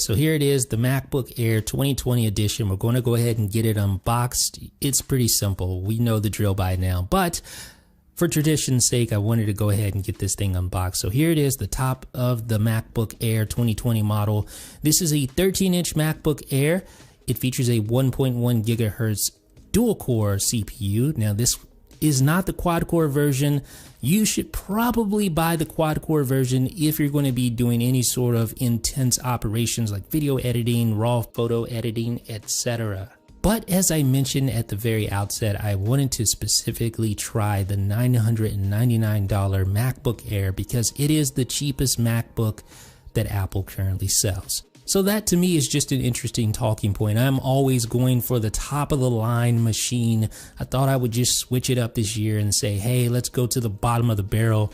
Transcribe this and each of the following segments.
so here it is, the MacBook Air 2020 edition. We're going to go ahead and get it unboxed. It's pretty simple. We know the drill by now, but for tradition's sake, I wanted to go ahead and get this thing unboxed. So here it is, the top of the MacBook Air 2020 model. This is a 13-inch MacBook Air. It features a 1.1 gigahertz dual-core CPU. Now, this is not the quad-core version. You should probably buy the quad-core version if you're going to be doing any sort of intense operations like video editing, raw photo editing, etc. But as I mentioned at the very outset, I wanted to specifically try the $999 MacBook Air because it is the cheapest MacBook that Apple currently sells. So that to me is just an interesting talking point. I'm always going for the top of the line machine. I thought I would just switch it up this year and say, hey, let's go to the bottom of the barrel,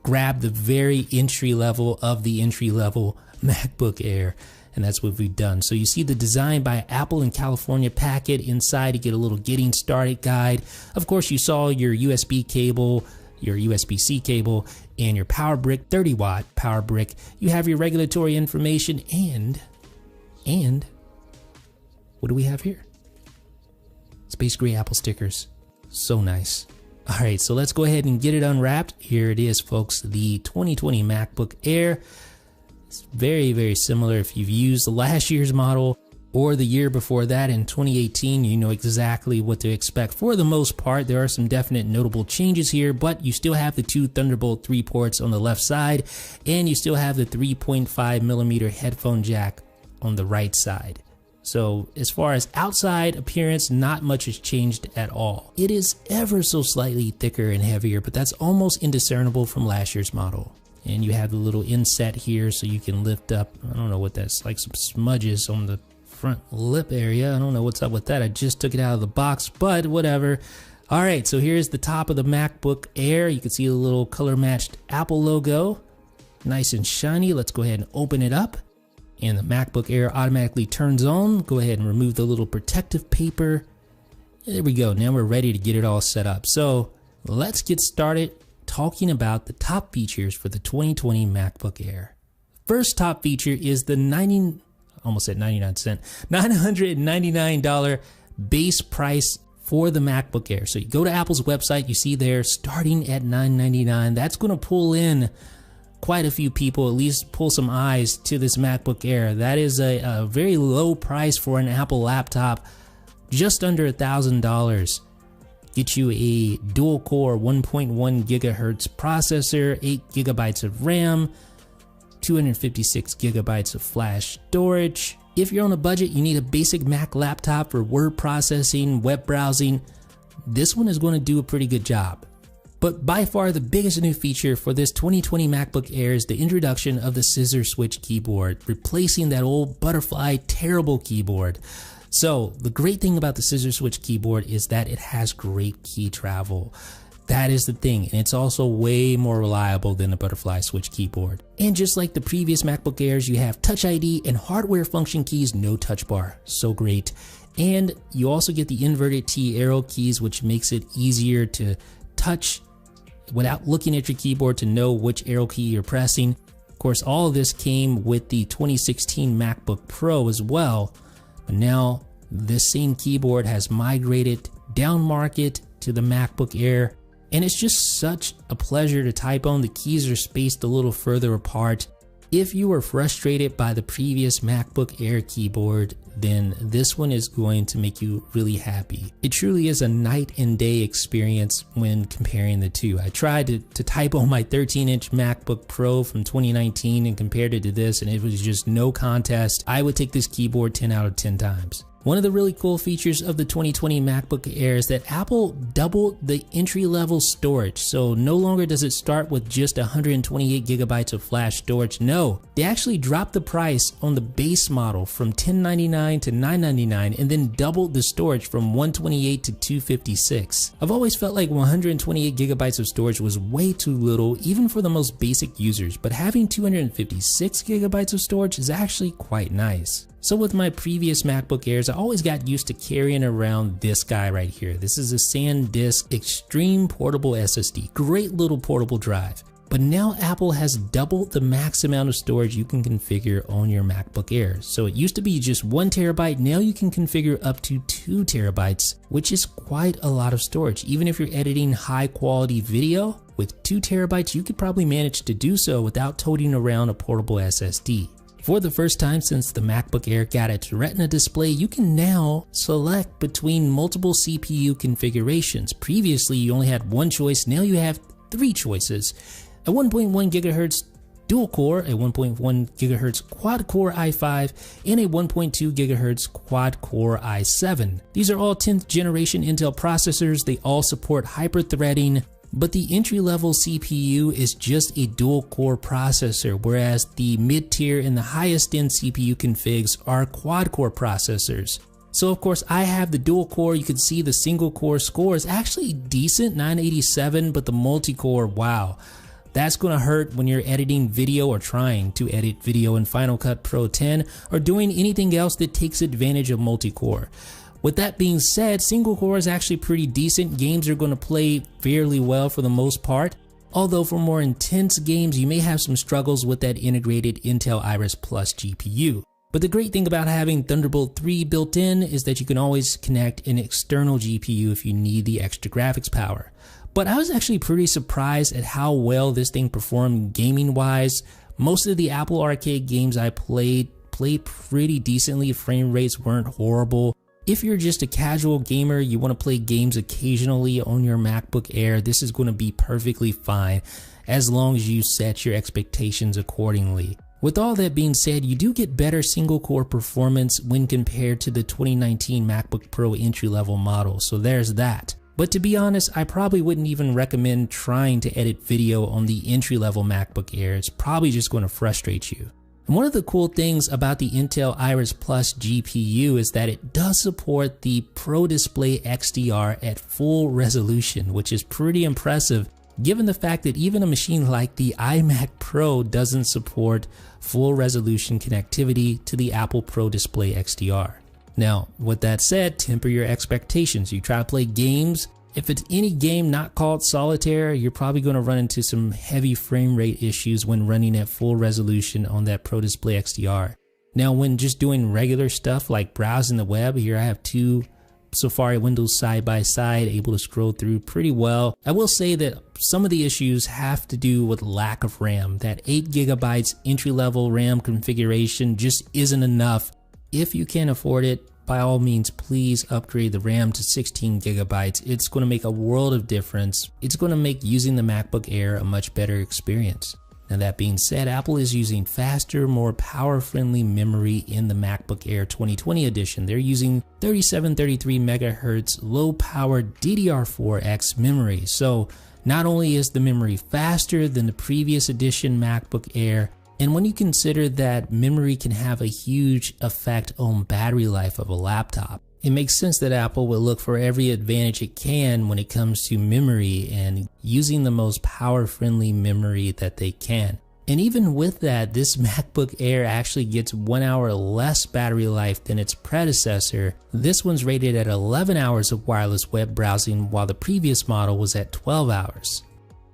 grab the very entry level of the entry level MacBook Air. And that's what we've done. So you see the design by Apple in California packet. Inside you get a little getting started guide. Of course, you saw your USB cable, your USB-C cable, and your power brick, 30-watt power brick. You have your regulatory information and what do we have here? Space gray Apple stickers. So nice. All right, so let's go ahead and get it unwrapped. Here it is, folks, the 2020 MacBook Air. It's very, very similar. If you've used the last year's model or the year before that in 2018, you know exactly what to expect. For the most part, there are some definite notable changes here, but you still have the two Thunderbolt 3 ports on the left side, and you still have the 3.5mm headphone jack on the right side. So as far as outside appearance, not much has changed at all. It is ever so slightly thicker and heavier, but that's almost indiscernible from last year's model. And you have the little inset here so you can lift up, I don't know what that's like, some smudges on the front lip area. I don't know what's up with that. I just took it out of the box, but whatever. All right, so here's the top of the MacBook Air. You can see the little color matched Apple logo. Nice and shiny. Let's go ahead and open it up. And the MacBook Air automatically turns on. Go ahead and remove the little protective paper. There we go. Now we're ready to get it all set up. So let's get started talking about the top features for the 2020 MacBook Air. First top feature is the $999 base price for the MacBook Air. So you go to Apple's website, you see there starting at $999. That's going to pull in quite a few people, at least pull some eyes to this MacBook Air. That is a very low price for an Apple laptop, just under $1,000. Get you a dual core 1.1 gigahertz processor, 8 gigabytes of RAM, 256 gigabytes of flash storage. If you're on a budget, you need a basic Mac laptop for word processing, web browsing. This one is going to do a pretty good job. But by far the biggest new feature for this 2020 MacBook Air is the introduction of the scissor switch keyboard, replacing that old butterfly terrible keyboard. So the great thing about the scissor switch keyboard is that it has great key travel. That is the thing, and it's also way more reliable than the butterfly switch keyboard. And just like the previous MacBook Airs, you have Touch ID and hardware function keys, no touch bar. So great. And you also get the inverted T arrow keys, which makes it easier to touch without looking at your keyboard to know which arrow key you're pressing. Of course, all of this came with the 2016 MacBook Pro as well. But now this same keyboard has migrated down market to the MacBook Air, and it's just such a pleasure to type on. The keys are spaced a little further apart. If you were frustrated by the previous MacBook Air keyboard, then this one is going to make you really happy. It truly is a night and day experience when comparing the two. I tried to type on my 13-inch MacBook Pro from 2019 and compared it to this, and it was just no contest. I would take this keyboard 10 out of 10 times. One of the really cool features of the 2020 MacBook Air is that Apple doubled the entry-level storage. So no longer does it start with just 128 gigabytes of flash storage. No, they actually dropped the price on the base model from $1099 to $999 and then doubled the storage from 128 to 256. I've always felt like 128 gigabytes of storage was way too little, even for the most basic users, but having 256 gigabytes of storage is actually quite nice. So with my previous MacBook Airs, I always got used to carrying around this guy right here. This is a SanDisk Extreme Portable SSD. Great little portable drive. But But now Apple has doubled the max amount of storage you can configure on your MacBook Air. So it used to be just 1 terabyte, now you can configure up to 2 terabytes, which is quite a lot of storage. Even if you're editing high quality video, with 2 terabytes you could probably manage to do so without toting around a portable SSD. For the first time since the MacBook Air got its Retina display, you can now select between multiple CPU configurations. Previously you only had one choice, now you have 3 choices. A 1.1 GHz dual core, a 1.1 GHz quad core i5, and a 1.2 GHz quad core i7. These are all 10th generation Intel processors. They all support hyper-threading, but the entry-level CPU is just a dual core processor, whereas the mid-tier and the highest-end CPU configs are quad core processors. So of course I have the dual core. You can see the single core score is actually decent, 987, but the multi-core, wow. That's gonna hurt when you're editing video or trying to edit video in Final Cut Pro 10 or doing anything else that takes advantage of multi-core. With that being said, single core is actually pretty decent. Games are gonna play fairly well for the most part. Although for more intense games, you may have some struggles with that integrated Intel Iris Plus GPU. But the great thing about having Thunderbolt 3 built in is that you can always connect an external GPU if you need the extra graphics power. But I was actually pretty surprised at how well this thing performed gaming wise. Most of the Apple Arcade games I played pretty decently. Frame rates weren't horrible. If you're just a casual gamer, you want to play games occasionally on your MacBook Air, this is going to be perfectly fine as long as you set your expectations accordingly. With all that being said, you do get better single core performance when compared to the 2019 MacBook Pro entry-level model, so there's that. But to be honest, I probably wouldn't even recommend trying to edit video on the entry-level MacBook Air. It's probably just going to frustrate you. And one of the cool things about the Intel Iris Plus GPU is that it does support the Pro Display XDR at full resolution, which is pretty impressive given the fact that even a machine like the iMac Pro doesn't support full resolution connectivity to the Apple Pro Display XDR. Now, with that said, temper your expectations. You try to play games, if it's any game not called solitaire, you're probably going to run into some heavy frame rate issues when running at full resolution on that Pro Display XDR. Now, when just doing regular stuff like browsing the web, here I have 2 Safari windows side by side, able to scroll through pretty well. I will say that some of the issues have to do with lack of RAM. That 8 GB entry-level RAM configuration just isn't enough. If you can't afford it, by all means, please upgrade the RAM to 16 GB. It's going to make a world of difference. It's going to make using the MacBook Air a much better experience. Now that being said, Apple is using faster, more power-friendly memory in the MacBook Air 2020 edition. They're using 3733 MHz low-power DDR4X memory. So not only is the memory faster than the previous edition MacBook Air, and when you consider that memory can have a huge effect on battery life of a laptop, it makes sense that Apple will look for every advantage it can when it comes to memory and using the most power-friendly memory that they can. And even with that, this MacBook Air actually gets 1 hour less battery life than its predecessor. This one's rated at 11 hours of wireless web browsing, while the previous model was at 12 hours.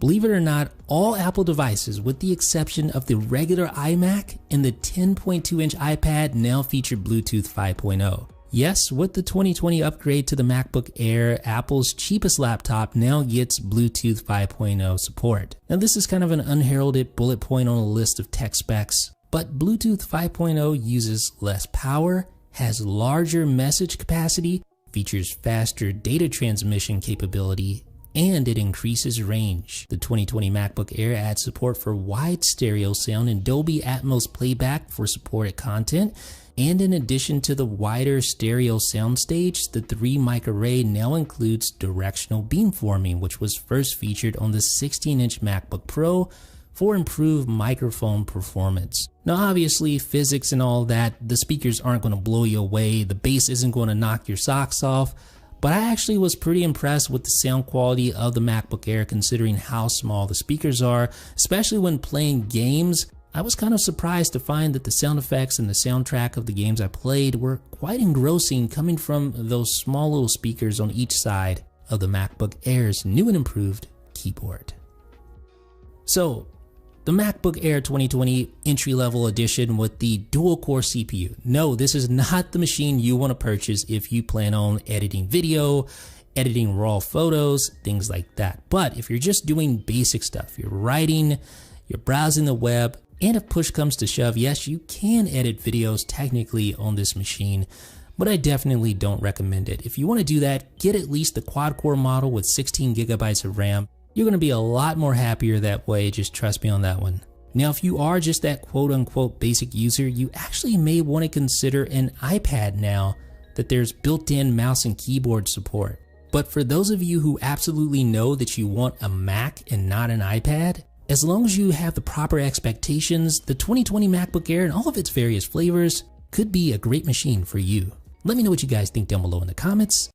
Believe it or not, all Apple devices, with the exception of the regular iMac and the 10.2-inch iPad, now feature Bluetooth 5.0. Yes, with the 2020 upgrade to the MacBook Air, Apple's cheapest laptop now gets Bluetooth 5.0 support. Now this is kind of an unheralded bullet point on a list of tech specs, but Bluetooth 5.0 uses less power, has larger message capacity, features faster data transmission capability, and it increases range. The 2020 MacBook Air adds support for wide stereo sound and Dolby Atmos playback for supported content. And in addition to the wider stereo soundstage, the 3-mic array now includes directional beamforming, which was first featured on the 16-inch MacBook Pro for improved microphone performance. Now obviously, physics and all that, the speakers aren't going to blow you away, the bass isn't going to knock your socks off, but I actually was pretty impressed with the sound quality of the MacBook Air considering how small the speakers are, especially when playing games. I was kind of surprised to find that the sound effects and the soundtrack of the games I played were quite engrossing, coming from those small little speakers on each side of the MacBook Air's new and improved keyboard. So the MacBook Air 2020 entry-level edition with the dual-core CPU. No, this is not the machine you want to purchase if you plan on editing video, editing raw photos, things like that. But if you're just doing basic stuff, you're writing, you're browsing the web, and if push comes to shove, yes, you can edit videos technically on this machine, but I definitely don't recommend it. If you want to do that, get at least the quad-core model with 16 gigabytes of RAM. You're going to be a lot more happier that way, just trust me on that one. Now, if you are just that quote-unquote basic user, you actually may want to consider an iPad now that there's built-in mouse and keyboard support. But for those of you who absolutely know that you want a Mac and not an iPad, as long as you have the proper expectations, the 2020 MacBook Air and all of its various flavors could be a great machine for you. Let me know what you guys think down below in the comments.